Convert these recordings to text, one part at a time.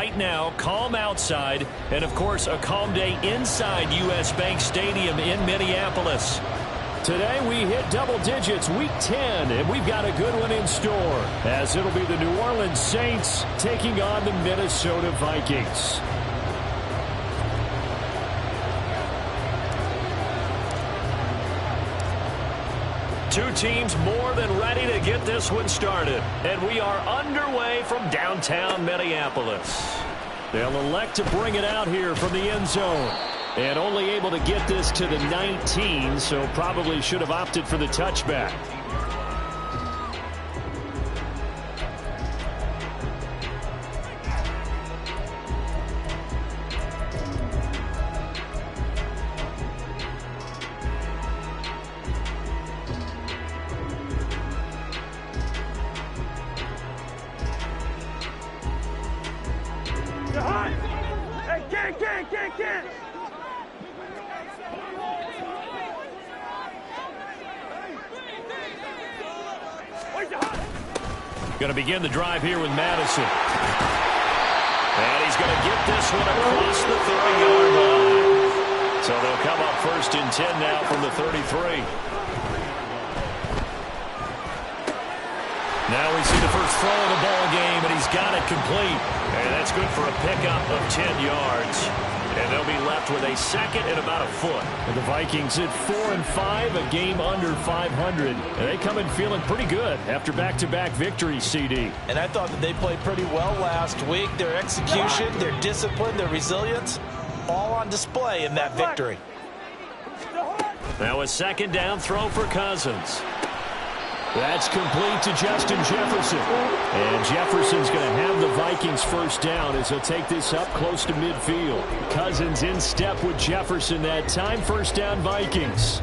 right now, calm outside, and, of course, a calm day inside U.S. Bank Stadium in Minneapolis. Today we hit double digits, week 10, and we've got a good one in store, as it'll be the New Orleans Saints taking on the Minnesota Vikings. Two teams more than ready to get this one started, and we are underway from downtown Minneapolis. They'll elect to bring it out here from the end zone. And only able to get this to the 19, so probably should have opted for the touchback. Going to begin the drive here with Madison. And he's going to get this one across the 30-yard line. So they'll come up first and 10 now from the 33. Now we see the first throw of the ball game, and he's got it complete. And that's good for a pickup of 10 yards. And they'll be left with a second and about a foot. And the Vikings at 4-5, a game under 500. And they come in feeling pretty good after back-to-back victories, CD. And I thought that they played pretty well last week. Their execution, their discipline, their resilience, all on display in that victory. Now a second down throw for Cousins. That's complete to Justin Jefferson. And Jefferson's going to have the Vikings first down as he'll take this up close to midfield. Cousins in step with Jefferson that time. First down, Vikings.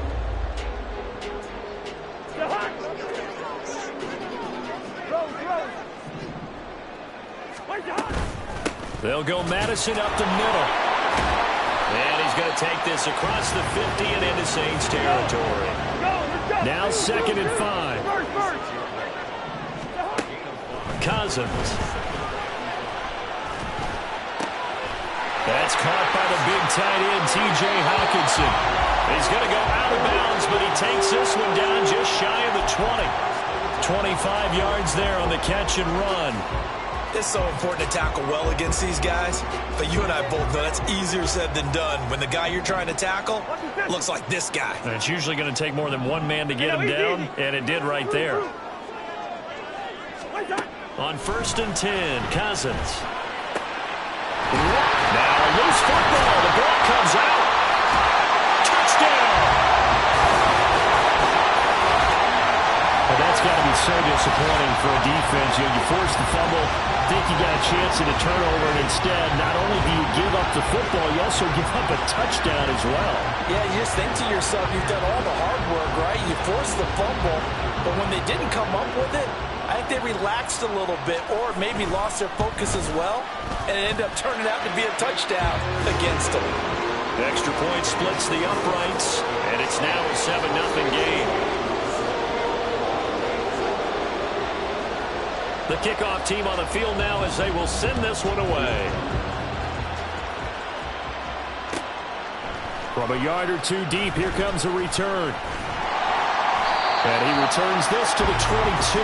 They'll go Madison up the middle. And he's going to take this across the 50 and into Saints territory. Now second and 5. Cousins. That's caught by the big tight end, T.J. Hawkinson. He's going to go out of bounds, but he takes this one down just shy of the 20. 25 yards there on the catch and run. It's so important to tackle well against these guys, but you and I both know that's easier said than done when the guy you're trying to tackle looks like this guy. And it's usually going to take more than one man to get him down, and it did right there. On first and 10, Cousins. Now a loose football. The ball comes out. Touchdown! Well, that's got to be so disappointing for a defense. You force the fumble, think you got a chance at a turnover, and instead, not only do you give up the football, you also give up a touchdown as well. Yeah, you just think to yourself, you've done all the hard work, right? You forced the fumble, but when they didn't come up with it, I think they relaxed a little bit or maybe lost their focus as well, and it ended up turning out to be a touchdown against them. Extra point splits the uprights, and it's now a 7-0 game. The kickoff team on the field now as they will send this one away. From a yard or two deep, here comes a return. And he returns this to the 22.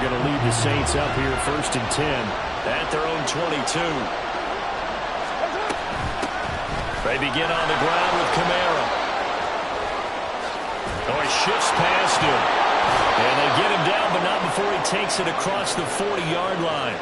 Going to lead the Saints up here first and 10 at their own 22. They begin on the ground with Kamara. Oh, he shifts past him. And they get him down, but not before he takes it across the 40-yard line.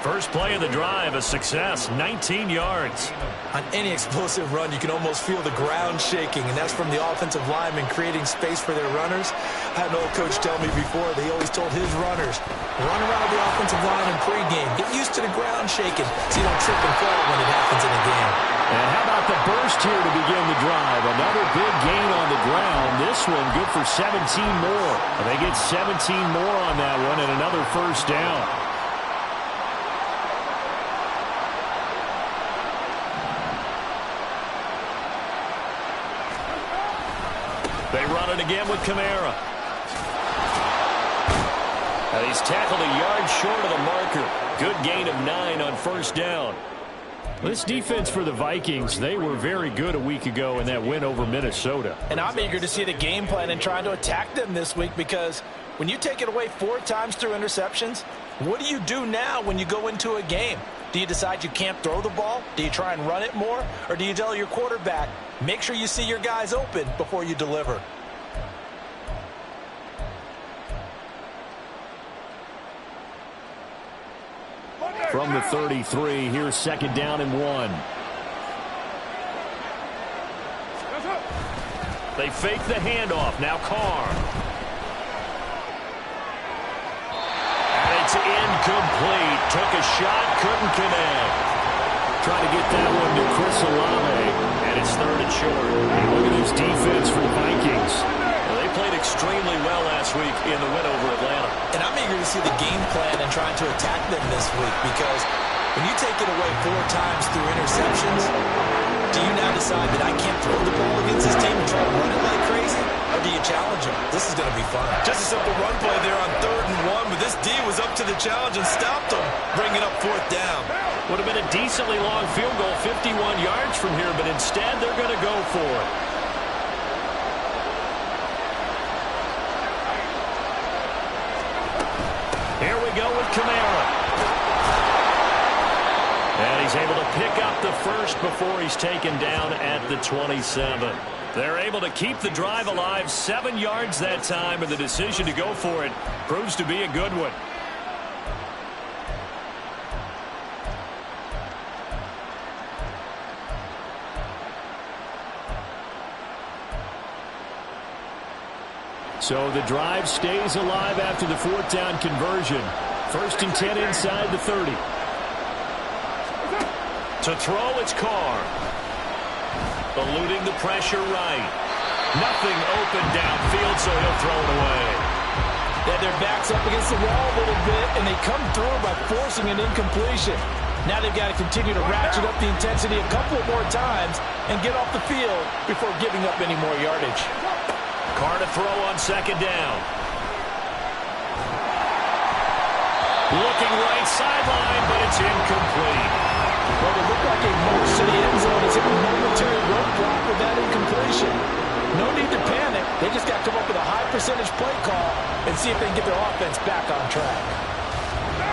First play of the drive, a success, 19 yards. On any explosive run, you can almost feel the ground shaking, and that's from the offensive linemen creating space for their runners. I had an old coach tell me before, they always told his runners, run around the offensive line in pregame. Get used to the ground shaking so you don't trip and fall when it happens in a game. And how about the burst here to begin the drive? Another big gain on the ground. This one good for 17 more. They get 17 more on that one and another first down. They run it again with Kamara. And he's tackled a yard short of the marker. Good gain of 9 on first down. This defense for the Vikings, they were very good a week ago in that win over Minnesota. And I'm eager to see the game plan and trying to attack them this week, because when you take it away 4 times through interceptions, what do you do now when you go into a game? Do you decide you can't throw the ball? Do you try and run it more? Or do you tell your quarterback, make sure you see your guys open before you deliver? From the 33, here's second down and 1. They fake the handoff. Now Carr. And it's incomplete. Took a shot, couldn't connect. Trying to get that one to Chris Olave, and it's third and short. And look at this defense for the Vikings. Well, they played extremely well last week in the win over Atlanta. And I'm eager to see the game plan and trying to attack them this week, because when you take it away 4 times through interceptions, do you now decide that I can't throw the ball against this team and try to run it like crazy? Or do you challenge them? This is going to be fun. Just a simple run play there on 3rd and 1, but this D was up to the challenge and stopped them, bringing up 4th down. Would have been a decently long field goal, 51 yards from here, but instead they're going to go for it. Here we go with Kamara. And he's able to pick up the first before he's taken down at the 27. They're able to keep the drive alive, 7 yards that time, and the decision to go for it proves to be a good one. So the drive stays alive after the 4th down conversion. 1st and 10 inside the 30. To throw, it's Carr. Eluding the pressure right. Nothing open downfield, so he'll throw it away. They had their backs up against the wall a little bit, and they come through by forcing an incompletion. Now they've got to continue to ratchet up the intensity a couple more times and get off the field before giving up any more yardage. Carr to throw on 2nd down. Looking right sideline, but it's incomplete. Well, it looked like a march to the end zone as a momentary roadblock with that incompletion. No need to panic. They just got to come up with a high percentage play call and see if they can get their offense back on track.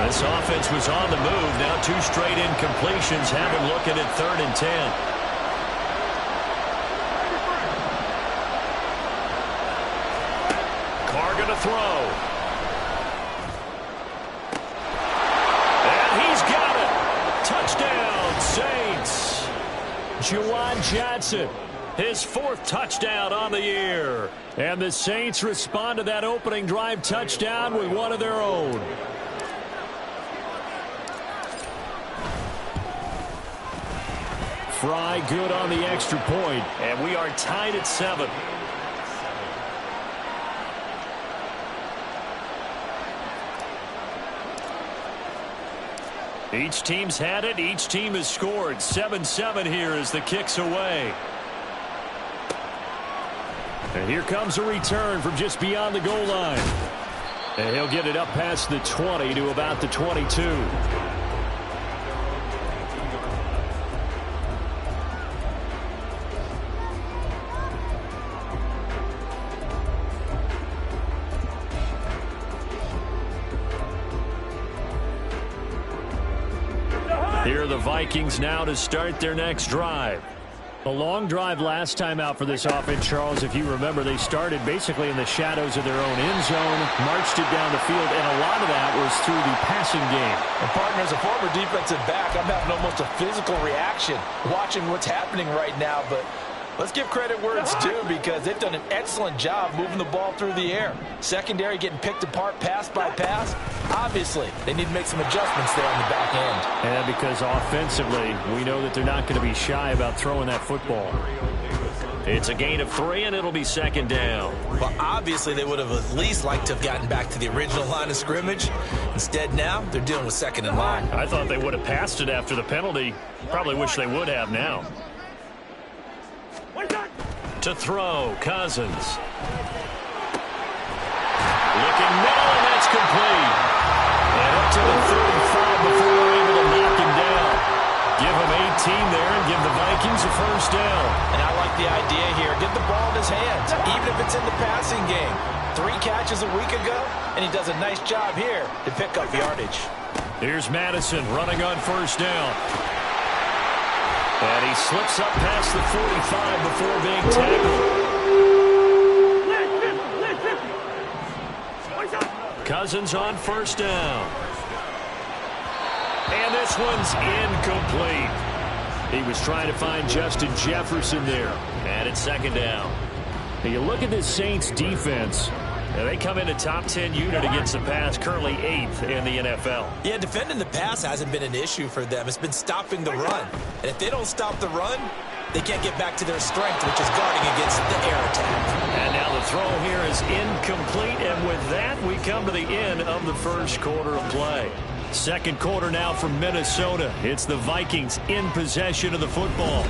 This offense was on the move. Now 2 straight incompletions have them looking at 3rd and 10. To throw. And he's got it. Touchdown, Saints. Juwan Johnson, his 4th touchdown on the year. And the Saints respond to that opening drive touchdown with one of their own. Fry good on the extra point, and we are tied at 7. Each team's had it. Each team has scored. 7-7 here as the kick's away. And here comes a return from just beyond the goal line. And he'll get it up past the 20 to about the 22. Here are the Vikings now to start their next drive. A long drive last time out for this offense, Charles. If you remember, they started basically in the shadows of their own end zone, marched it down the field, and a lot of that was through the passing game. And partner, as a former defensive back, I'm having almost a physical reaction watching what's happening right now, but let's give credit where it's due, because they've done an excellent job moving the ball through the air. Secondary getting picked apart pass by pass. Obviously, they need to make some adjustments there on the back end. And because offensively, we know that they're not going to be shy about throwing that football. It's a gain of 3, and it'll be 2nd down. Well, obviously, they would have at least liked to have gotten back to the original line of scrimmage. Instead, now, they're dealing with 2nd and long. I thought they would have passed it after the penalty. Probably wish they would have now. To throw, Cousins. Looking middle, and that's complete. And up to the 35 before they're able to knock him down. Give him 18 there and give the Vikings a first down. And I like the idea here. Get the ball in his hands, even if it's in the passing game. 3 catches a week ago, and he does a nice job here to pick up yardage. Here's Madison running on first down. And he slips up past the 45 before being tackled. Cousins on first down. And this one's incomplete. He was trying to find Justin Jefferson there. And it's second down. Now you look at this Saints defense. Now they come in a top 10 unit against the pass, currently 8th in the NFL. Yeah, defending the pass hasn't been an issue for them. It's been stopping the run. And if they don't stop the run, they can't get back to their strength, which is guarding against the air attack. And now the throw here is incomplete. And with that, we come to the end of the first quarter of play. Second quarter now from Minnesota. It's the Vikings in possession of the football.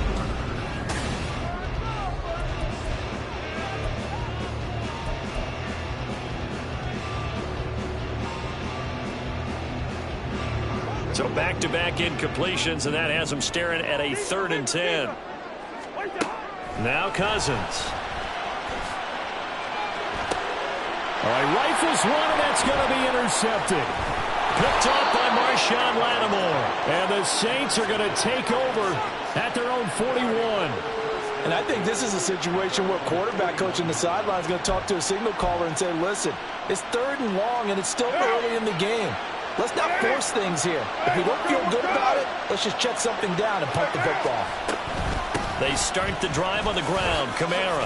So back-to-back incompletions, and that has them staring at a 3rd and 10. Now Cousins. All right, rifles one, and that's going to be intercepted. Picked off by Marshawn Lattimore. And the Saints are going to take over at their own 41. And I think this is a situation where quarterback coach in the sideline is going to talk to a signal caller and say, listen, it's 3rd and long, and it's still early in the game. Let's not force things here. If we don't feel good about it, let's just check something down and punt the football. They start the drive on the ground. Kamara.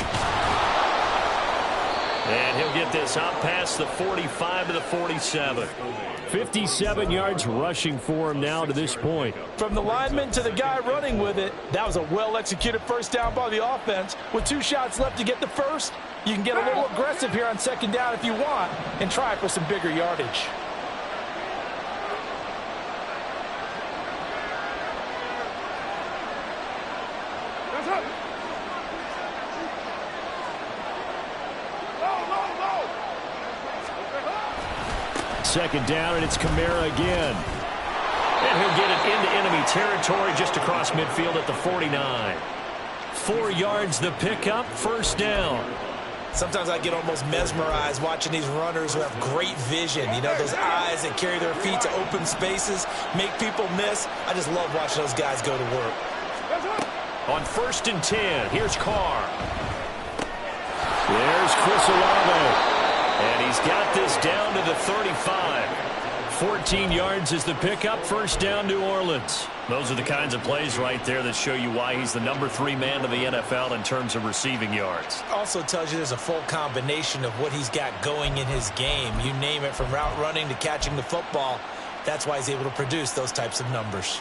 And he'll get this out past the 45 to the 47. 57 yards rushing for him now to this point. From the lineman to the guy running with it, that was a well-executed first down by the offense. With 2 shots left to get the first, you can get a little aggressive here on second down if you want and try for some bigger yardage. Second down, and it's Kamara again. And he'll get it into enemy territory just across midfield at the 49. 4 yards the pickup, first down. Sometimes I get almost mesmerized watching these runners who have great vision. You know, those eyes that carry their feet to open spaces, make people miss. I just love watching those guys go to work. On 1st and 10, here's Carr. There's Chris Olave. And he's got this down to the 35. 14 yards is the pickup. First down, New Orleans. Those are the kinds of plays right there that show you why he's the number 3 man of the NFL in terms of receiving yards. Also tells you there's a full combination of what he's got going in his game. You name it, from route running to catching the football. That's why he's able to produce those types of numbers.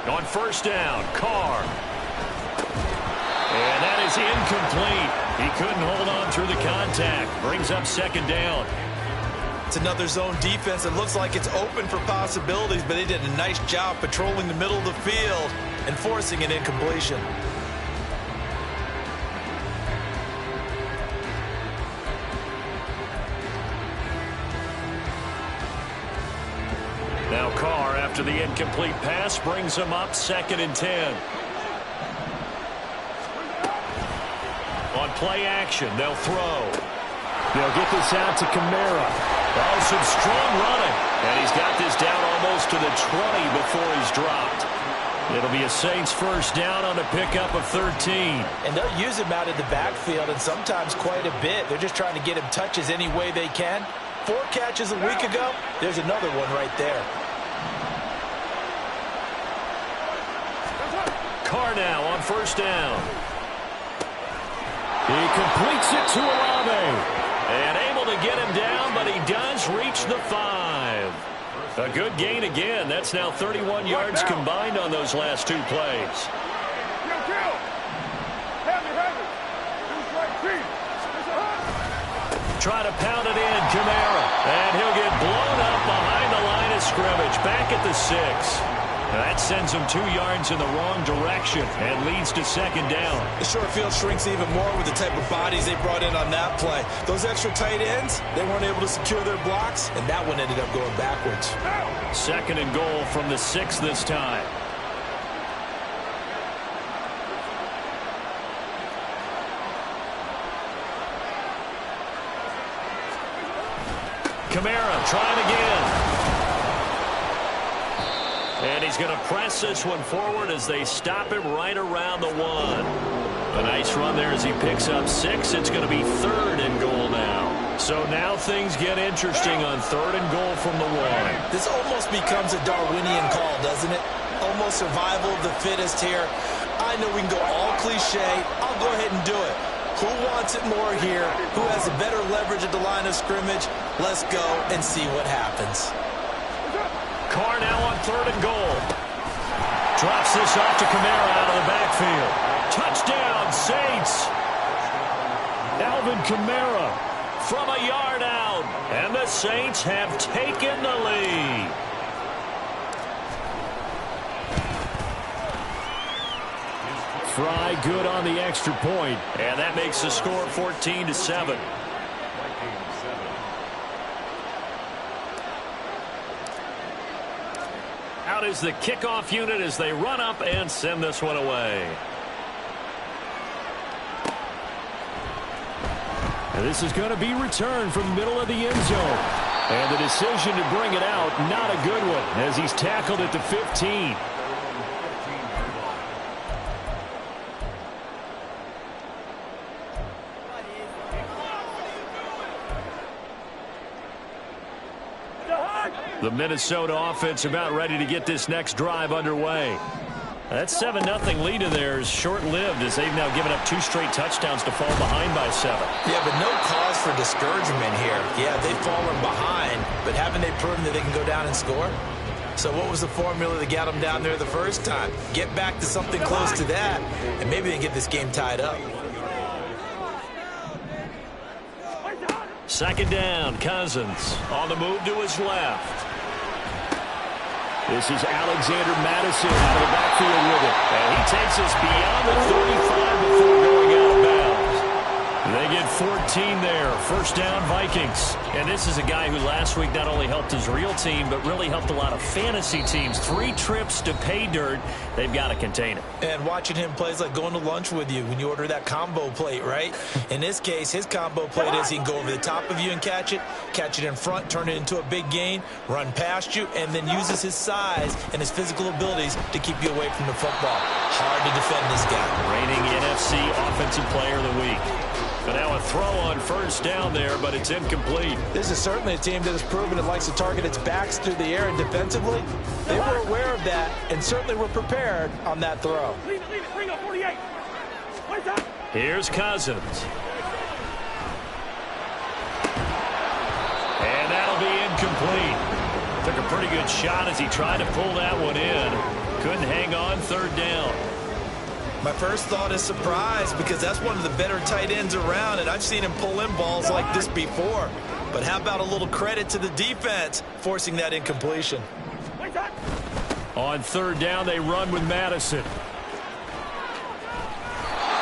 On first down, Carr. And that is incomplete. He couldn't hold on through the contact. Brings up second down. It's another zone defense. It looks like it's open for possibilities, but they did a nice job patrolling the middle of the field and forcing an incompletion. Now Carr, after the incomplete pass, brings him up 2nd and 10. On play action, they'll throw. They'll get this out to Kamara. Oh, some strong running. And he's got this down almost to the 20 before he's dropped. It'll be a Saints first down on a pickup of 13. And they'll use him out of the backfield, and sometimes quite a bit. They're just trying to get him touches any way they can. 4 catches a week ago. There's another one right there. Carr now on first down. He completes it to Olave. And able to get him down, but he does reach the 5. A good gain again. That's now 31 yards combined on those last 2 plays. Try to pound it in, Kamara. And he'll get blown up behind the line of scrimmage. Back at the 6. That sends them 2 yards in the wrong direction and leads to second down. The short field shrinks even more with the type of bodies they brought in on that play. Those extra tight ends, they weren't able to secure their blocks, and that one ended up going backwards. Second and goal from the 6 this time. Kamara trying again. And he's going to press this one forward as they stop him right around the 1. A nice run there as he picks up 6. It's going to be third and goal now. So now things get interesting on third and goal from the 1. This almost becomes a Darwinian call, doesn't it? Almost survival of the fittest here. I know we can go all cliche. I'll go ahead and do it. Who wants it more here? Who has a better leverage at the line of scrimmage? Let's go and see what happens. Carr now on third and goal. Drops this off to Kamara out of the backfield. Touchdown, Saints. Alvin Kamara from a yard out. And the Saints have taken the lead. Fry good on the extra point, and that makes the score 14-7. Out is the kickoff unit as they run up and send this one away. And this is going to be returned from the middle of the end zone. And the decision to bring it out, not a good one, as he's tackled at the 15. The Minnesota offense about ready to get this next drive underway. That 7-0 lead of theirs short-lived as they've now given up 2 straight touchdowns to fall behind by 7. Yeah, but no cause for discouragement here. Yeah, they've fallen behind, but haven't they proven that they can go down and score? So what was the formula that got them down there the first time? Get back to something close to that, and maybe they can get this game tied up. Second down, Cousins on the move to his left. This is Alexander Madison out of the backfield with it. And he takes us beyond the 35 before going out of bounds. They get 14 there. First down, Vikings. And this is a guy who last week not only helped his real team, but really helped a lot of fantasy teams. 3 trips to pay dirt. They've got to contain it. And watching him play is like going to lunch with you when you order that combo plate, right? In this case, his combo plate is he can go over the top of you and catch it in front, turn it into a big gain, run past you, and then uses his size and his physical abilities to keep you away from the football. Hard to defend this guy. Reigning NFC Offensive Player of the Week. But now a throw on first down there, but it's incomplete. This is certainly a team that has proven it likes to target its backs through the air, and defensively, they were aware of that and certainly were prepared on that throw. Leave it. Bring up 48. Here's Cousins. And that'll be incomplete. Took a pretty good shot as he tried to pull that one in. Couldn't hang on third down. My first thought is surprise because that's one of the better tight ends around, and I've seen him pull in balls like this before. But how about a little credit to the defense forcing that incompletion? On third down, they run with Madison.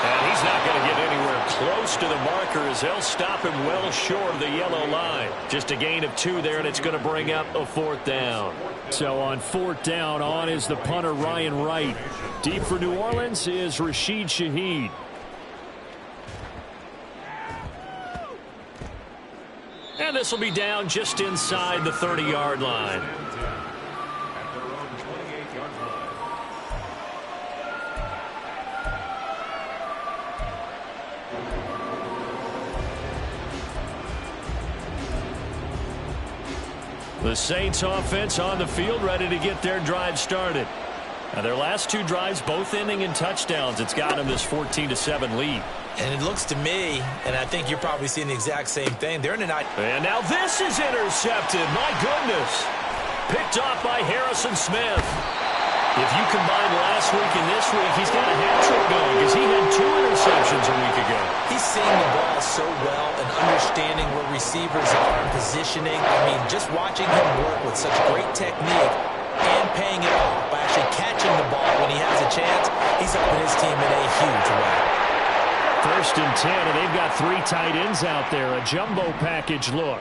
And he's not going to get anywhere close to the marker as they'll stop him well short of the yellow line. Just a gain of 2 there, and it's going to bring up a 4th down. So on 4th down, on is the punter Ryan Wright. Deep for New Orleans is Rashid Shaheed. And this will be down just inside the 30-yard line. The Saints offense on the field ready to get their drive started. Now their last 2 drives both ending in touchdowns. It's got them this 14-7 lead. And it looks to me, and I think you're probably seeing the exact same thing, they're in a night. And now this is intercepted. My goodness. Picked off by Harrison Smith. If you combine last week and this week, he's got a hat trick going because he had 2 interceptions a week ago. He's seeing the ball so well and understanding where receivers are and positioning. I mean, just watching him work with such great technique and paying it off by actually catching the ball when he has a chance. He's helping his team in a huge way. 1st and 10, and they've got 3 tight ends out there. A jumbo package look.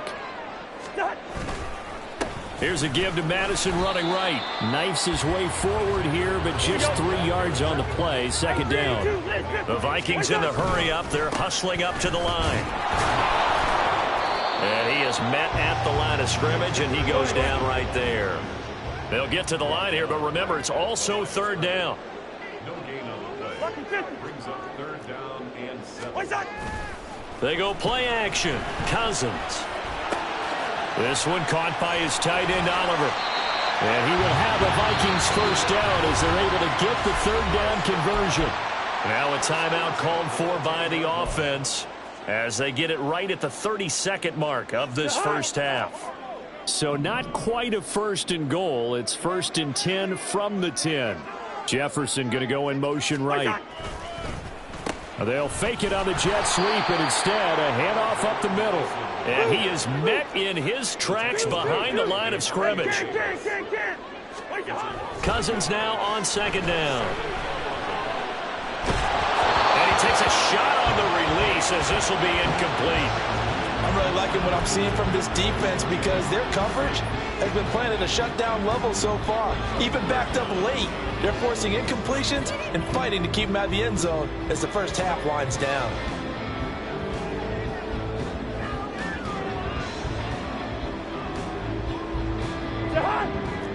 Here's a give to Madison running right. Knifes his way forward here, but just 3 yards on the play. 2nd down. The Vikings in the hurry up. They're hustling up to the line. And he is met at the line of scrimmage, and he goes down right there. They'll get to the line here, but remember, it's also 3rd down. No gain on the play. Brings up 3rd down and 7. They go play action. Cousins. This one caught by his tight end, Oliver. And he will have the Vikings 1st down as they're able to get the 3rd down conversion. Now a timeout called for by the offense as they get it right at the 32nd mark of this 1st half. So not quite a 1st and goal. It's 1st and 10 from the 10. Jefferson going to go in motion right. They'll fake it on the jet sweep, and instead a handoff up the middle. And he is met in his tracks behind the line of scrimmage. Cousins now on 2nd down. And he takes a shot on the release as this will be incomplete. I'm really liking what I'm seeing from this defense because their coverage has been playing at a shutdown level so far. Even backed up late, they're forcing incompletions and fighting to keep them out of the end zone as the 1st half winds down.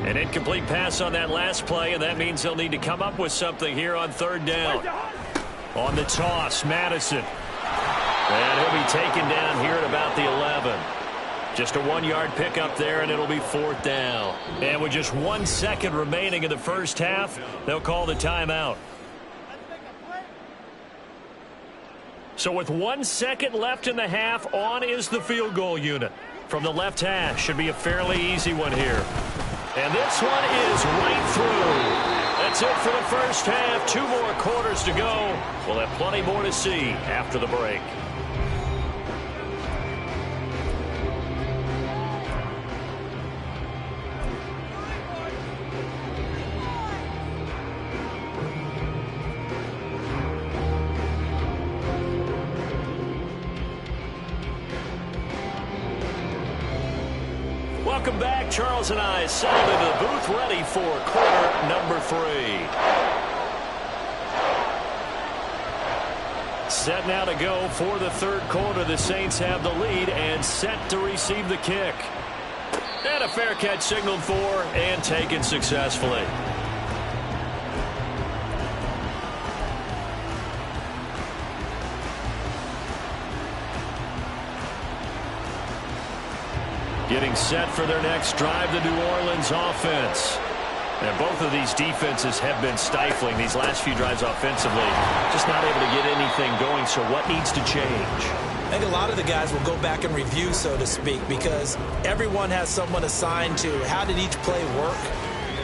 An incomplete pass on that last play, and that means they'll need to come up with something here on 3rd down. On the toss, Madison. And he'll be taken down here at about the 11. Just a 1-yard pickup there, and it'll be 4th down. And with just 1 second remaining in the 1st half, they'll call the timeout. So with 1 second left in the half, on is the field goal unit. From the left hash, should be a fairly easy one here. And this one is right through. That's it for the 1st half. 2 more quarters to go. We'll have plenty more to see after the break. Welcome back. Charles and I settled into the booth ready for quarter number 3. Set now to go for the 3rd quarter. The Saints have the lead and set to receive the kick. And a fair catch signaled for and taken successfully. Getting set for their next drive, the New Orleans offense. And both of these defenses have been stifling these last few drives offensively. Just not able to get anything going, so what needs to change? I think a lot of the guys will go back and review, so to speak, because everyone has someone assigned to how did each play work.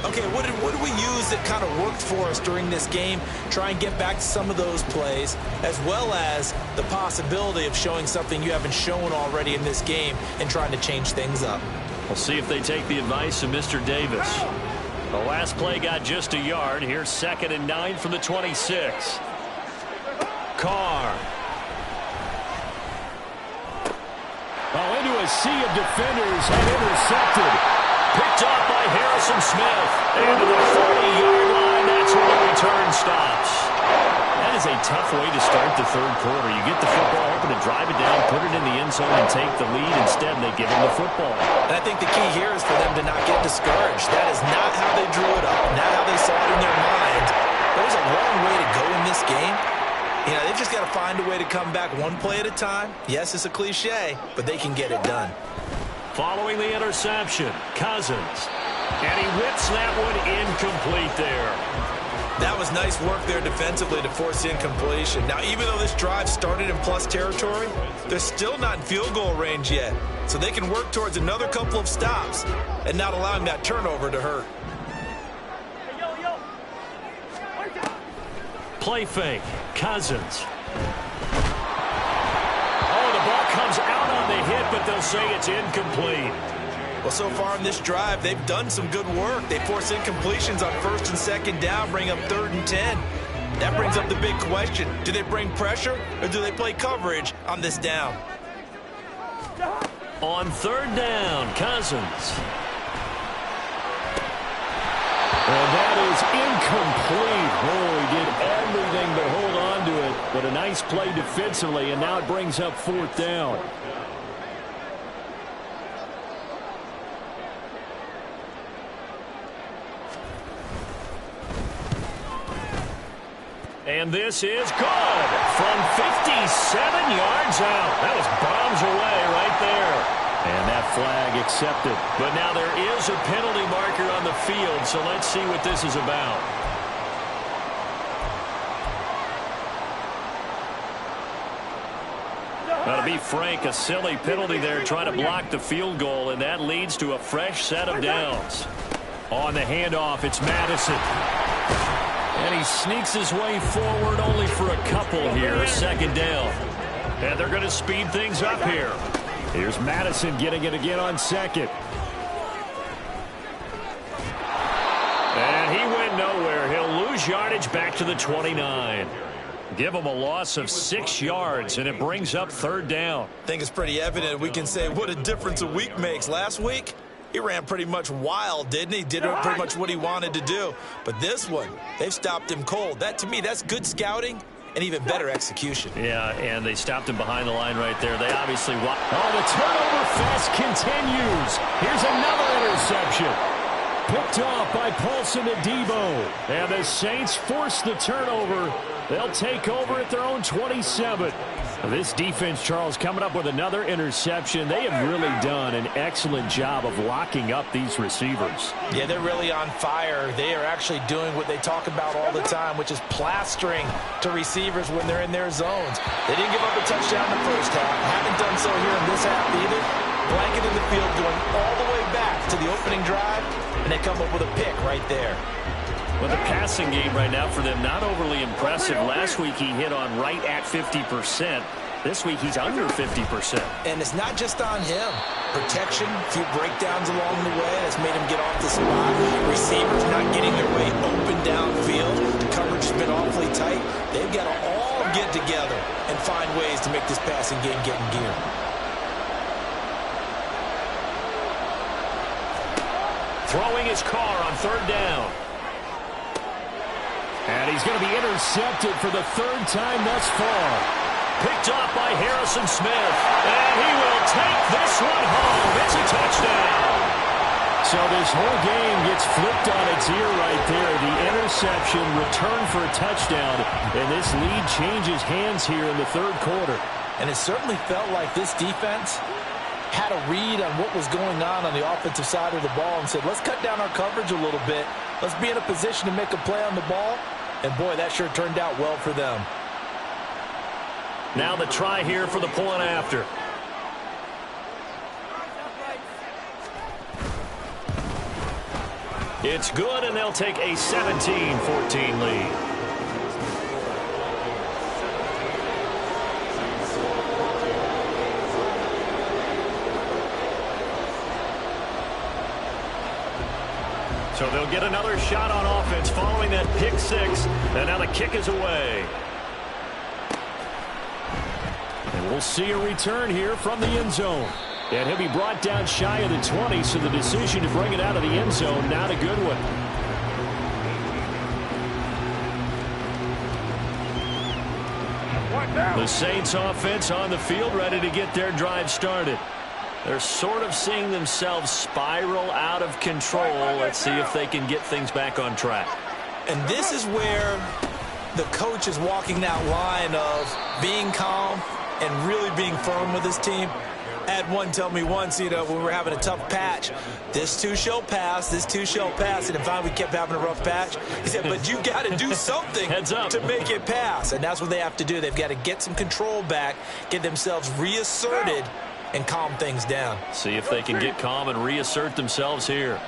Okay, what did we use that kind of worked for us during this game? Try and get back to some of those plays, as well as the possibility of showing something you haven't shown already in this game and trying to change things up. We'll see if they take the advice of Mr. Davis. The last play got just a yard. Here's 2nd and 9 from the 26. Carr. Oh, into a sea of defenders and intercepted. Picked off by Harrison Smith. And to the 40-yard line, that's where the return stops. That is a tough way to start the 3rd quarter. You get the football, hoping to drive it down, put it in the end zone, and take the lead. Instead, they give them the football. And I think the key here is for them to not get discouraged. That is not how they drew it up, not how they saw it in their minds. There's a long way to go in this game. You know, they've just got to find a way to come back one play at a time. Yes, it's a cliche, but they can get it done. Following the interception, Cousins. And he whips that one incomplete there. That was nice work there defensively to force incompletion. Now, even though this drive started in plus territory, they're still not in field goal range yet. So they can work towards another couple of stops and not allowing that turnover to hurt. Play fake, Cousins. Oh, the ball comes out on the hit, but they'll say it's incomplete. Well, so far in this drive, they've done some good work. They force incompletions on 1st and 2nd down, bring up 3rd and 10. That brings up the big question. Do they bring pressure or do they play coverage on this down? On 3rd down, Cousins. And that is incomplete. Oh, he did everything to hold on to it. But a nice play defensively, and now it brings up 4th down. And this is good from 57 yards out. That was bombs away right there. And that flag accepted. But now there is a penalty marker on the field, so let's see what this is about. Now, to be frank, a silly penalty there trying to block the field goal, and that leads to a fresh set of downs. On the handoff, it's Madison. And he sneaks his way forward only for a couple here, 2nd down. And they're going to speed things up here. Here's Madison getting it again on 2nd. And he went nowhere. He'll lose yardage back to the 29. Give him a loss of 6 yards, and it brings up 3rd down. I think it's pretty evident. We can say what a difference a week makes. Last week, he ran pretty much wild, didn't he? Did pretty much what he wanted to do. But this one, they've stopped him cold. That, to me, that's good scouting and even better execution. Yeah, and they stopped him behind the line right there. They obviously... Oh, the turnover fest continues. Here's another interception. Picked off by Paulson Adebo. And the Saints force the turnover. They'll take over at their own 27. This defense, Charles, coming up with another interception. They have really done an excellent job of locking up these receivers. Yeah, they're really on fire. They are actually doing what they talk about all the time, which is plastering to receivers when they're in their zones. They didn't give up a touchdown in the first half. Haven't done so here in this half either. Blanket in the field going all the way back to the opening drive, and they come up with a pick right there. Well, the passing game right now for them, not overly impressive. Last week he hit on right at 50%. This week he's under 50%. And it's not just on him. Protection, a few breakdowns along the way that's made him get off the spot. Receivers not getting their way open downfield. The coverage has been awfully tight. They've got to all get together and find ways to make this passing game get in gear. Throwing his car on 3rd down. And he's going to be intercepted for the 3rd time thus far. Picked off by Harrison Smith. And he will take this one home. It's a touchdown. So this whole game gets flipped on its ear right there. The interception, return for a touchdown. And this lead changes hands here in the 3rd quarter. And it certainly felt like this defense had a read on what was going on the offensive side of the ball and said, let's cut down our coverage a little bit. Let's be in a position to make a play on the ball. And, boy, that sure turned out well for them. Now the try here for the point after. It's good, and they'll take a 17-14 lead. So they'll get another shot on offense following that pick 6. And now the kick is away. And we'll see a return here from the end zone. And he'll be brought down shy of the 20, so the decision to bring it out of the end zone, not a good one. The Saints offense on the field ready to get their drive started. They're sort of seeing themselves spiral out of control. Let's see if they can get things back on track. And this is where the coach is walking that line of being calm and really being firm with his team. I had one tell me once, when we were having a tough patch, this too shall pass, this too shall pass. And finally we kept having a rough patch. He said, but you got to do something Heads up. to make it pass. And that's what they have to do. They've got to get some control back, get themselves reasserted, and calm things down. See if they can get calm and reassert themselves here.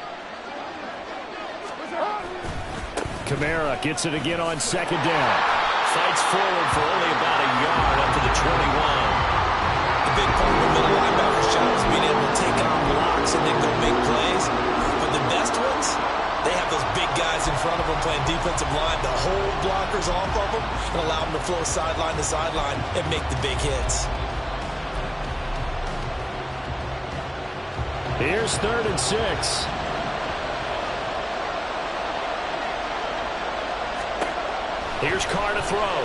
Kamara gets it again on 2nd down. Fights forward for only about a yard up to the 21. The big part of the middle linebacker's job is being able to take on blocks and then go make plays. But the best ones, they have those big guys in front of them playing defensive line to hold blockers off of them and allow them to flow sideline to sideline and make the big hits. Here's 3rd and 6. Here's Carr to throw.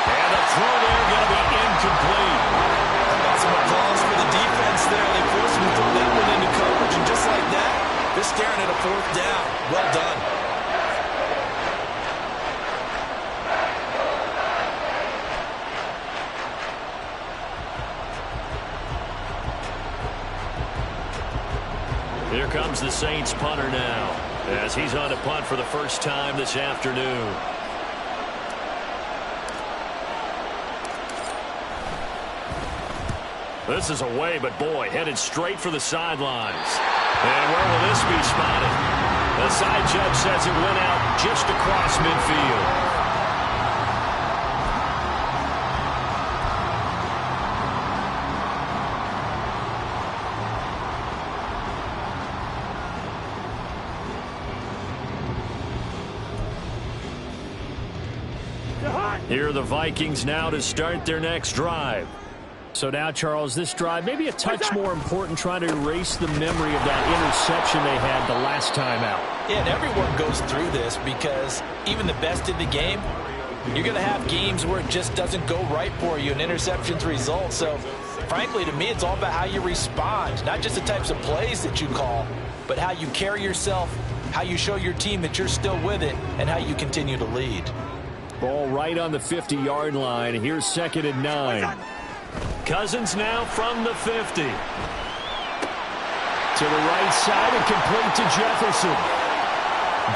And the throw there going to be incomplete. Got some applause for the defense there. They forced him to throw that one into coverage, and just like that, they're staring at a 4th down. Well done. Here comes the Saints punter now, as he's on to punt for the first time this afternoon. This is away, but boy, headed straight for the sidelines. And where will this be spotted? The side judge says it went out just across midfield. Here are the Vikings now to start their next drive. So now, Charles, this drive maybe a touch more important, trying to erase the memory of that interception they had the last time out. Yeah, and everyone goes through this because even the best in the game, you're going to have games where it just doesn't go right for you and interceptions result. So, frankly, to me, it's all about how you respond, not just the types of plays that you call, but how you carry yourself, how you show your team that you're still with it, and how you continue to lead. Ball right on the 50-yard line. Here's 2nd and 9. Cousins now from the 50. To the right side and complete to Jefferson.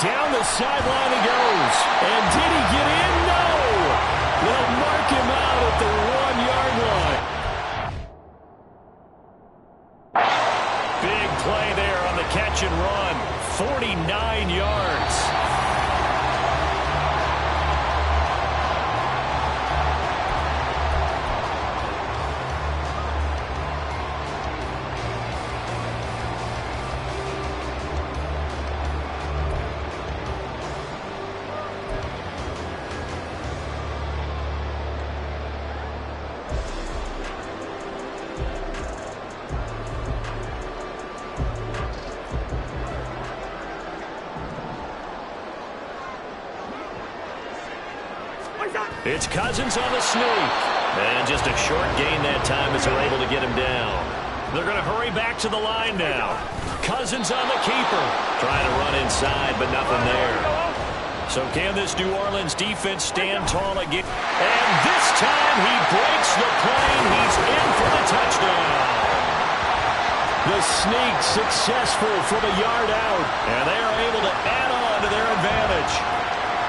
Down the sideline he goes. And did he get in? No! They'll mark him out at the 1-yard line. Big play there on the catch and run. 49 yards. It's Cousins on the sneak. And just a short gain that time as they're able to get him down. They're going to hurry back to the line now. Cousins on the keeper. Trying to run inside, but nothing there. So can this New Orleans defense stand tall again? And this time he breaks the plane. He's in for the touchdown. The sneak successful from a yard out. And they are able to add on to their advantage.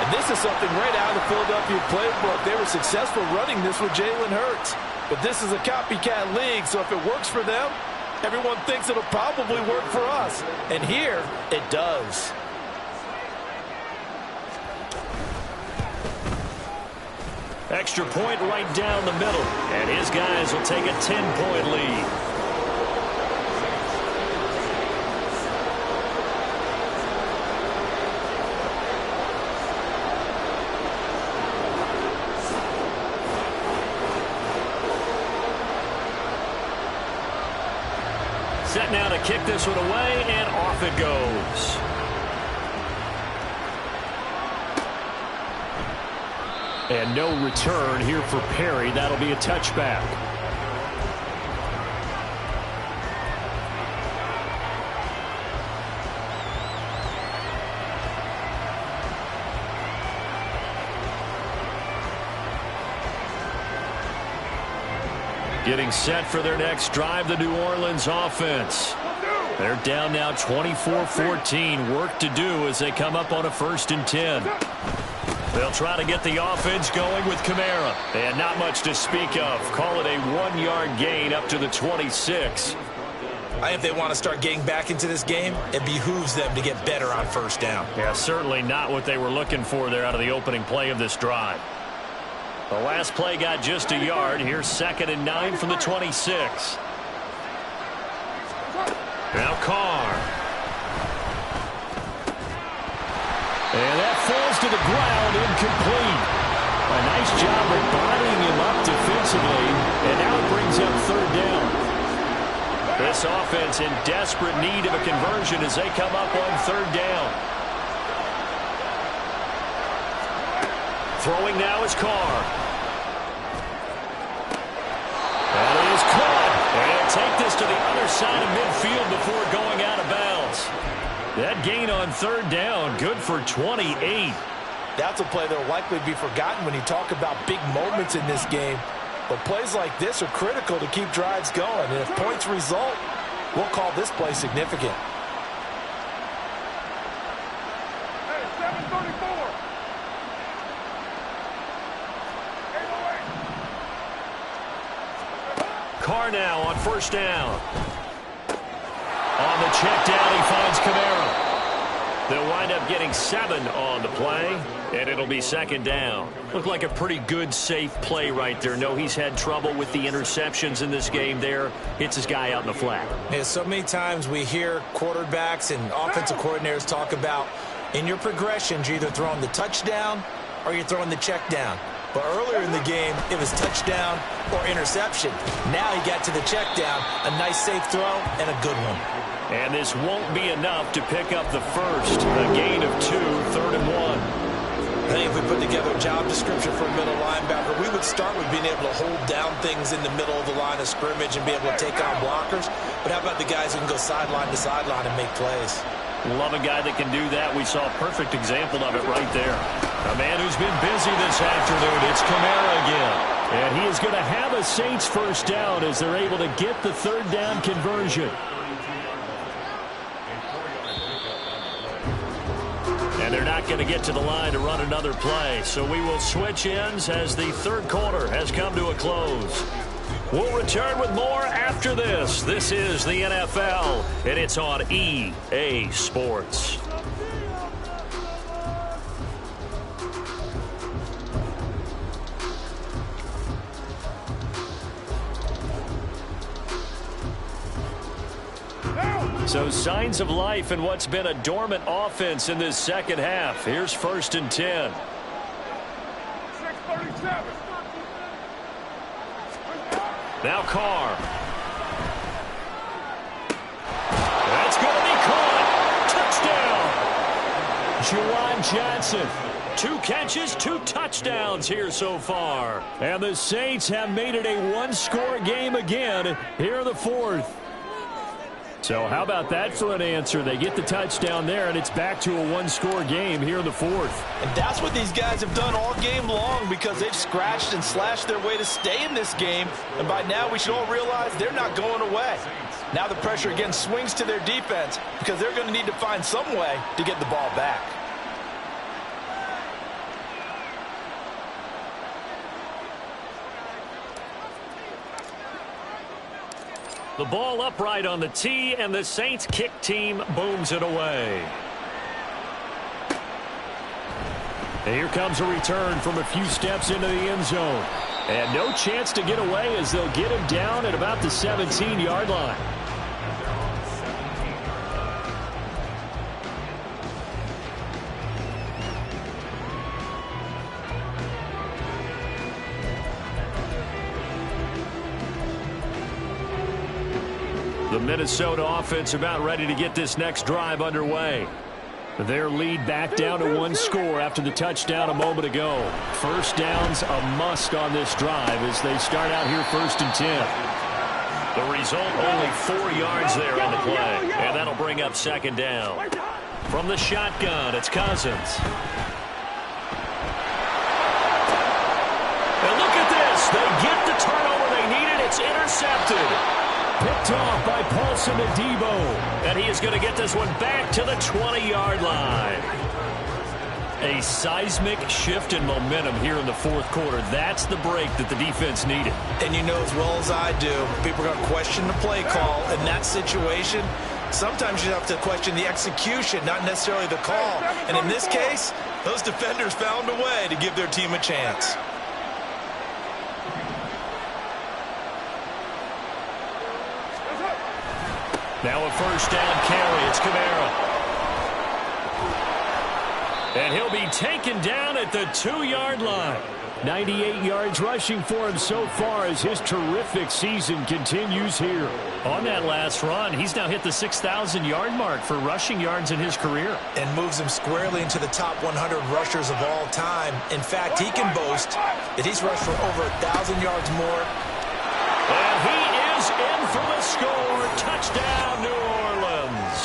And this is something right out of the Philadelphia playbook. They were successful running this with Jalen Hurts. But this is a copycat league, so if it works for them, everyone thinks it'll probably work for us. And here, it does. Extra point right down the middle. And his guys will take a 10-point lead. Set now to kick this one away, and off it goes. And no return here for Perry. That'll be a touchback. Getting set for their next drive, the New Orleans offense. They're down now 24-14. Work to do as they come up on a 1st and 10. They'll try to get the offense going with Kamara. And not much to speak of. Call it a 1-yard gain up to the 26. I think if they want to start getting back into this game, it behooves them to get better on 1st down. Yeah, certainly not what they were looking for there out of the opening play of this drive. The last play got just a yard. Here's 2nd and 9 from the 26. Now Carr. And that falls to the ground, incomplete. A nice job of bodying him up defensively, and now it brings up 3rd down. This offense in desperate need of a conversion as they come up on 3rd down. Throwing now is Carr. That is caught. And take this to the other side of midfield before going out of bounds. That gain on 3rd down, good for 28. That's a play that will likely be forgotten when you talk about big moments in this game. But plays like this are critical to keep drives going. And if points result, we'll call this play significant. Hey, 734. Carr now on 1st down. On the check down, he finds Kamara. They'll wind up getting 7 on the play, and it'll be 2nd down. Looked like a pretty good, safe play right there. No, he's had trouble with the interceptions in this game there. Hits his guy out in the flat. Yeah, so many times we hear quarterbacks and offensive coordinators talk about in your progressions, you're either throwing the touchdown or you're throwing the check down. But earlier in the game, it was touchdown or interception. Now he got to the check down, a nice safe throw, and a good one. And this won't be enough to pick up the first. A gain of 2, 3rd and 1. I think if we put together a job description for a middle linebacker, we would start with being able to hold down things in the middle of the line of scrimmage and be able to take on blockers. But how about the guys who can go sideline to sideline and make plays? Love a guy that can do that. We saw a perfect example of it right there. A man who's been busy this afternoon. It's Kamara again. And he is going to have a Saints 1st down as they're able to get the 3rd down conversion. And they're not going to get to the line to run another play. So we will switch ends as the 3rd quarter has come to a close. We'll return with more after this. This is the NFL, and it's on EA Sports. So signs of life in what's been a dormant offense in this 2nd half. Here's 1st and 10. 637. Now Carr. That's going to be caught. Touchdown. Juwan Johnson. 2 catches, 2 touchdowns here so far. And the Saints have made it a 1-score game again here in the 4th. So how about that for an answer? They get the touchdown there, and it's back to a 1-score game here in the 4th. And that's what these guys have done all game long because they've scratched and slashed their way to stay in this game. And by now, we should all realize they're not going away. Now the pressure again swings to their defense because they're going to need to find some way to get the ball back. The ball upright on the tee, and the Saints kick team booms it away. And here comes a return from a few steps into the end zone. And no chance to get away as they'll get him down at about the 17-yard line. The Minnesota offense about ready to get this next drive underway. Their lead back down to 1 score after the touchdown a moment ago. 1st down's a must on this drive as they start out here 1st and 10. The result, only 4 yards there on the play. And that'll bring up 2nd down. From the shotgun, it's Cousins. And look at this. They get the turnover they needed. It's intercepted. Picked off by Paulson Adebo. And he is going to get this one back to the 20-yard line. A seismic shift in momentum here in the 4th quarter. That's the break that the defense needed. And you know as well as I do, people are going to question the play call in that situation. Sometimes you have to question the execution, not necessarily the call. And in this case, those defenders found a way to give their team a chance. Now a first down carry. It's Kamara. And he'll be taken down at the 2-yard line. 98 yards rushing for him so far as his terrific season continues here. On that last run, he's now hit the 6,000-yard mark for rushing yards in his career. And moves him squarely into the top 100 rushers of all time. In fact, he can boast that he's rushed for over 1,000 yards more. And he is in for the score. Touchdown, New Orleans.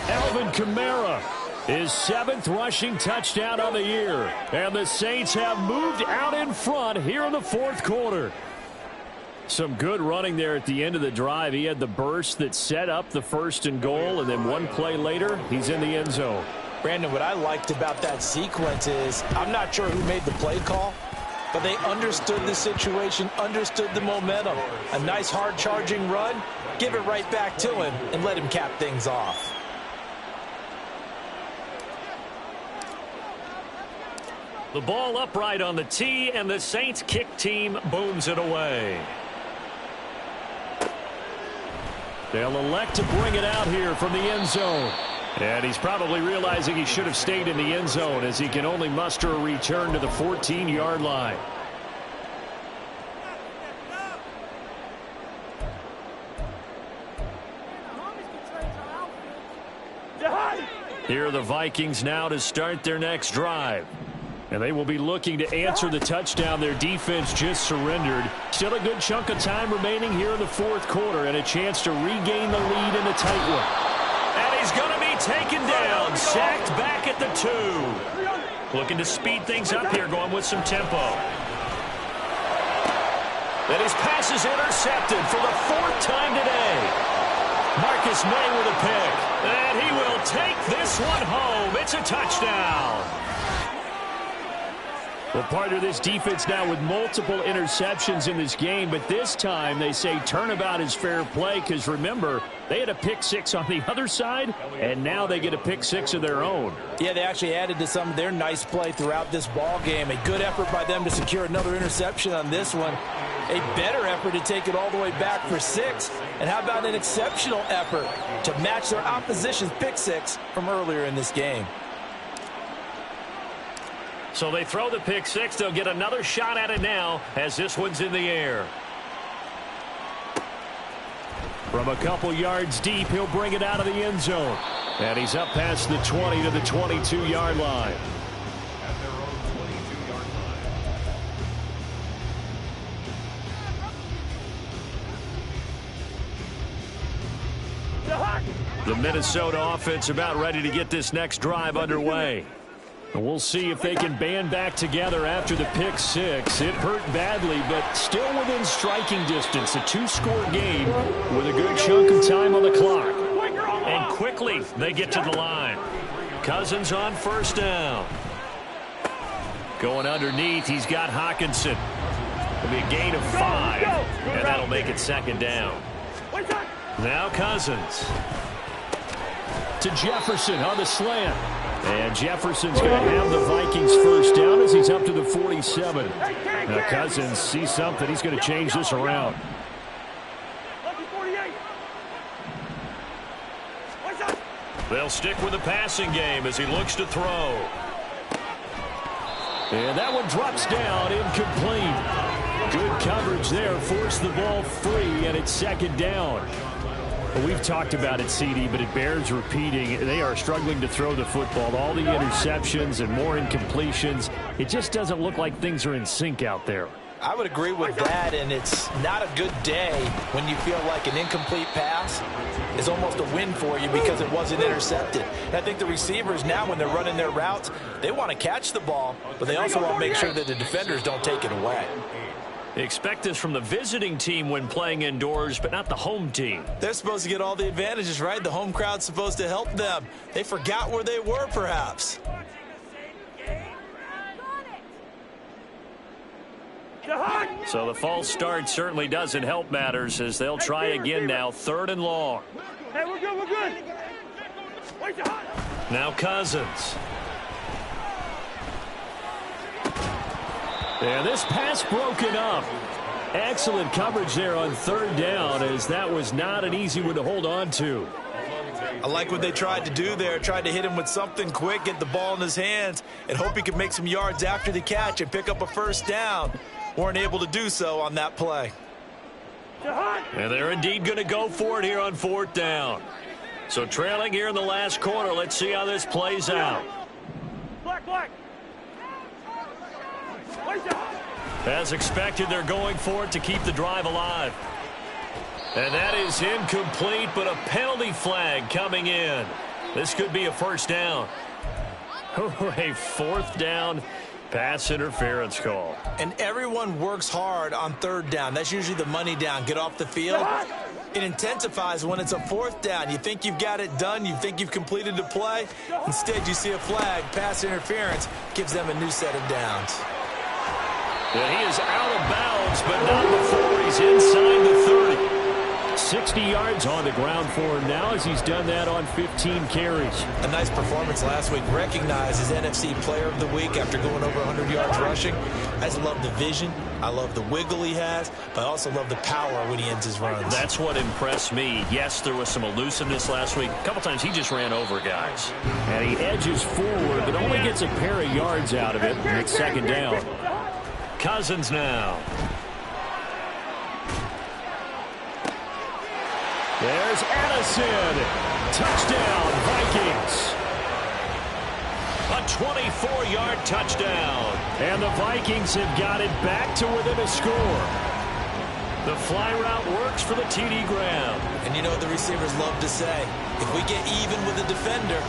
Alvin Kamara. His 7th rushing touchdown of the year. And the Saints have moved out in front here in the 4th quarter. Some good running there at the end of the drive. He had the burst that set up the 1st and goal, and then one play later, he's in the end zone. Brandon, what I liked about that sequence is I'm not sure who made the play call, but they understood the situation, understood the momentum. A nice hard-charging run, give it right back to him, and let him cap things off. The ball upright on the tee, and the Saints kick team booms it away. They'll elect to bring it out here from the end zone. And he's probably realizing he should have stayed in the end zone as he can only muster a return to the 14-yard line. Here are the Vikings now to start their next drive. And they will be looking to answer the touchdown their defense just surrendered. Still a good chunk of time remaining here in the 4th quarter and a chance to regain the lead in a tight one. And he's going to be taken down, sacked back at the 2. Looking to speed things up here, going with some tempo. And his pass is intercepted for the 4th time today. Marcus May with a pick. And he will take this one home. It's a touchdown. Well, part of this defense now with multiple interceptions in this game, but this time they say turnabout is fair play because, remember, they had a pick 6 on the other side, and now they get a pick 6 of their own. Yeah, they actually added to some of their nice play throughout this ball game. A good effort by them to secure another interception on this one. A better effort to take it all the way back for 6. And how about an exceptional effort to match their opposition's pick 6 from earlier in this game? So they throw the pick 6. They'll get another shot at it now as this one's in the air. From a couple yards deep, he'll bring it out of the end zone. And he's up past the 20 to the 22-yard line. At their own 22-yard line. The Minnesota offense about ready to get this next drive underway. And we'll see if they can band back together after the pick 6. It hurt badly, but still within striking distance. A 2-score game with a good chunk of time on the clock. And quickly they get to the line. Cousins on first down. Going underneath, he's got Hawkinson. It'll be a gain of 5, and that'll make it 2nd down. Now Cousins. To Jefferson on the slant. And Jefferson's going to have the Vikings first down as he's up to the 47. Now Cousins sees something. He's going to change this around. They'll stick with the passing game as he looks to throw. And that one drops down, incomplete. Good coverage there, forced the ball free, and it's 2nd down. We've talked about it, CD, but it bears repeating. They are struggling to throw the football. All the interceptions and more incompletions. It just doesn't look like things are in sync out there. I would agree with that, and it's not a good day when you feel like an incomplete pass is almost a win for you because it wasn't intercepted. And I think the receivers now, when they're running their routes, they want to catch the ball, but they also want to make sure that the defenders don't take it away. Expect this from the visiting team when playing indoors, but not the home team. They're supposed to get all the advantages, right? The home crowd's supposed to help them. They forgot where they were, perhaps. So the false start certainly doesn't help matters as they'll try again now, 3rd and long. Hey, we're good, we're good. Now Cousins. And this pass broken up. Excellent coverage there on third down, as that was not an easy one to hold on to. I like what they tried to do there. Tried to hit him with something quick, get the ball in his hands, and hope he could make some yards after the catch and pick up a first down. Weren't able to do so on that play. And they're indeed going to go for it here on fourth down. So trailing here in the last quarter. Let's see how this plays out. As expected, they're going for it to keep the drive alive. And that is incomplete, but a penalty flag coming in. This could be a first down. A fourth down pass interference call. And everyone works hard on third down. That's usually the money down. Get off the field. It intensifies when it's a fourth down. You think you've got it done. You think you've completed the play. Instead, you see a flag. Pass interference gives them a new set of downs. Yeah, he is out of bounds, but not before he's inside the 30. 60 yards on the ground for him now, as he's done that on 15 carries. A nice performance last week. Recognized as NFC Player of the Week after going over 100 yards rushing. I just love the vision. I love the wiggle he has, but I also love the power when he ends his runs. That's what impressed me. Yes, there was some elusiveness last week. A couple times he just ran over guys. And he edges forward, but only gets a pair of yards out of it. And it's second down. Cousins now. There's Addison. Touchdown, Vikings. A 24-yard touchdown. And the Vikings have got it back to within a score. The fly route works for the TD Graham. And you know what the receivers love to say? If we get even with a defender,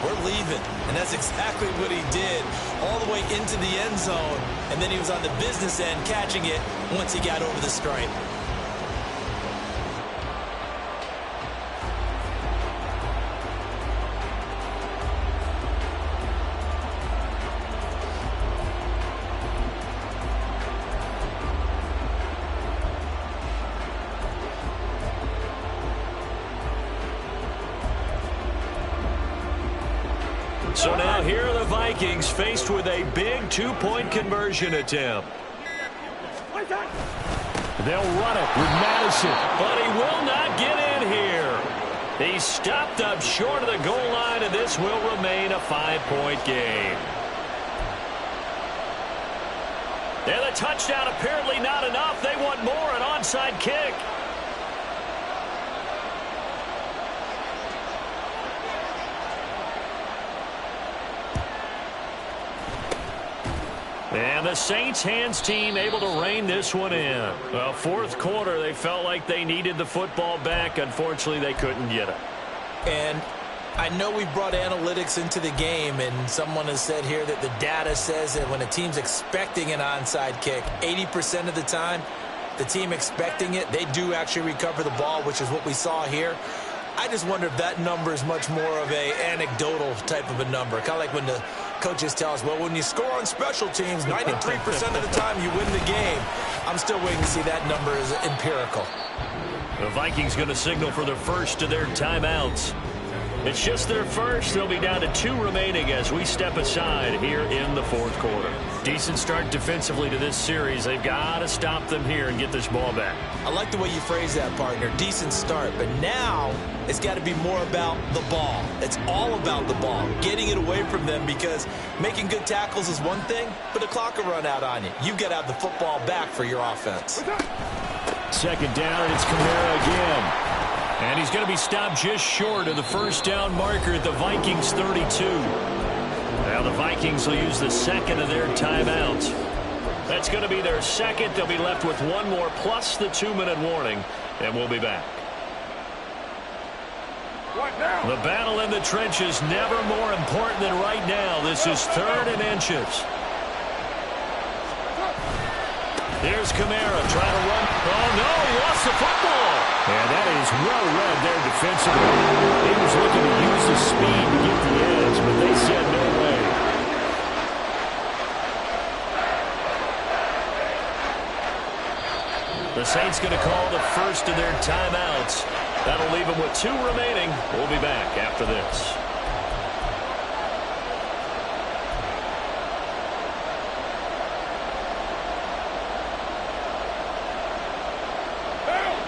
we're leaving. And that's exactly what he did, all the way into the end zone. And then he was on the business end catching it once he got over the stripe. So now here are the Vikings faced with a big two-point conversion attempt. They'll run it with Madison, but he will not get in here. He's stopped up short of the goal line, and this will remain a 5-point game. And the touchdown apparently not enough. They want more, an onside kick. And the Saints hands team able to rein this one in. Well, fourth quarter, they felt like they needed the football back. Unfortunately, they couldn't get it. And I know we brought analytics into the game, and someone has said here that the data says that when a team's expecting an onside kick, 80% of the time, the team expecting it, they do actually recover the ball, which is what we saw here. I just wonder if that number is much more of a anecdotal type of a number. Kind of like when the coaches tell us, well, when you score on special teams, 93% of the time you win the game. I'm still waiting to see that number is empirical. The Vikings going to signal for the first of their timeouts. It's just their first. They'll be down to 2 remaining as we step aside here in the fourth quarter. Decent start defensively to this series. They've got to stop them here and get this ball back. I like the way you phrase that, partner. Decent start. But now it's got to be more about the ball. It's all about the ball. Getting it away from them, because making good tackles is one thing, but the clock will run out on you. You've got to have the football back for your offense. Second down, and it's Kamara again. And he's going to be stopped just short of the first down marker at the Vikings 32. Now the Vikings will use the second of their timeouts. That's going to be their second. They'll be left with one more plus the 2-minute warning, and we'll be back. The battle in the trenches never more important than right now. This is 3rd and inches. There's Kamara trying to run. Oh, no, he lost the football. And that is well read there defensively. He was looking to use the speed to get the edge, but they said no way. The Saints going to call the first of their timeouts. That'll leave them with 2 remaining. We'll be back after this.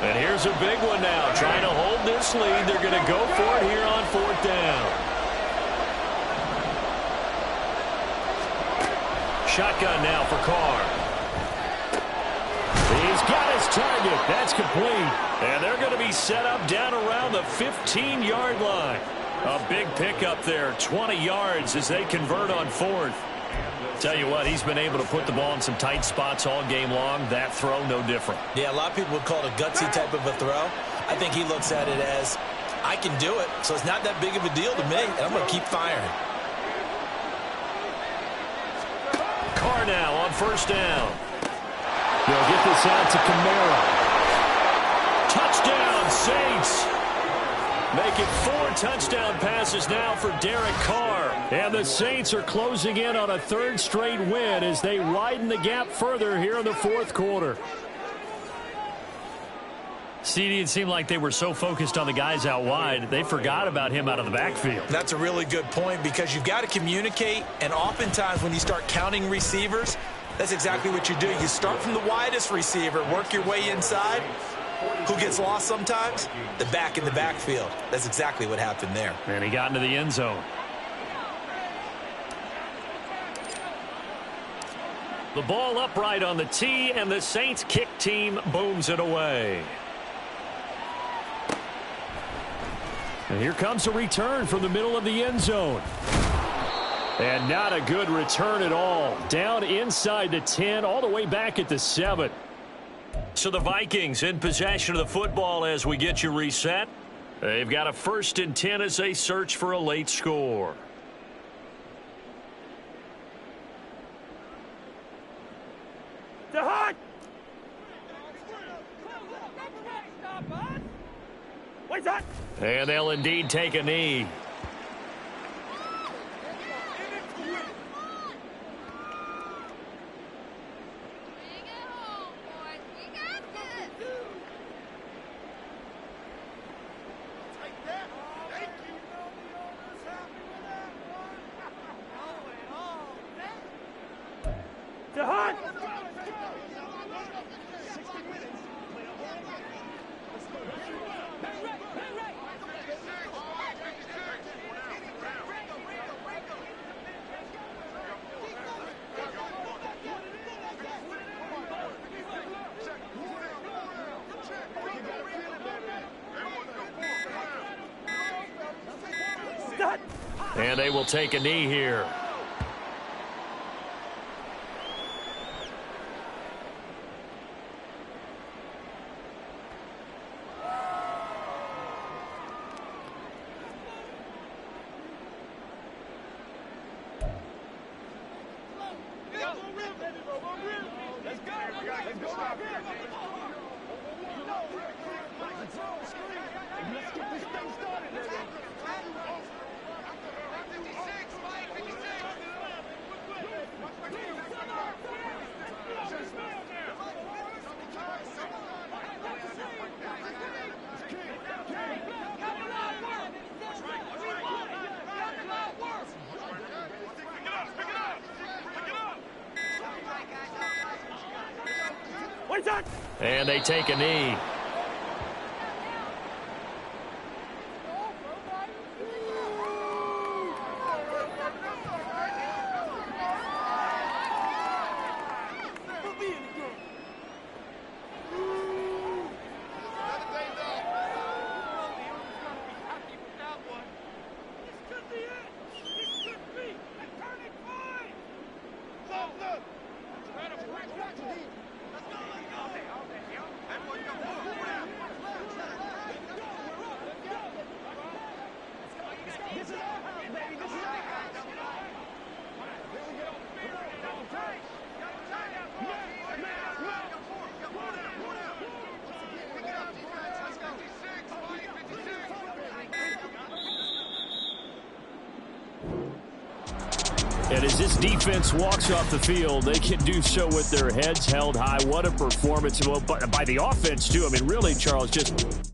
And here's a big one now. Trying to hold this lead. They're going to go for it here on 4th down. Shotgun now for Carr. He's got his target. That's complete. And they're going to be set up down around the 15-yard line. A big pickup there, 20 yards as they convert on 4th. Tell you what, he's been able to put the ball in some tight spots all game long. That throw, no different. Yeah, a lot of people would call it a gutsy type of a throw. I think he looks at it as, I can do it, so it's not that big of a deal to me, and I'm going to keep firing. Carr now on 1st down. They'll get this out to Kamara. Touchdown, Saints. Make it 4 touchdown passes now for Derek Carr. And the Saints are closing in on a 3rd straight win as they widen the gap further here in the 4th quarter. CD, it seemed like they were so focused on the guys out wide, they forgot about him out of the backfield. That's a really good point because you've got to communicate, and oftentimes when you start counting receivers, that's exactly what you do. You start from the widest receiver, work your way inside. Who gets lost sometimes? The back in the backfield. That's exactly what happened there. And he got into the end zone. The ball upright on the tee, and the Saints kick team booms it away. And here comes a return from the middle of the end zone. And not a good return at all. Down inside the 10, all the way back at the 7. So the Vikings in possession of the football as we get you reset. They've got a 1st and 10 as they search for a late score. And they'll indeed take a knee. And they will take a knee here. And they take a knee. And as this defense walks off the field, they can do so with their heads held high. What a performance by the offense, too. I mean, really, Charles, just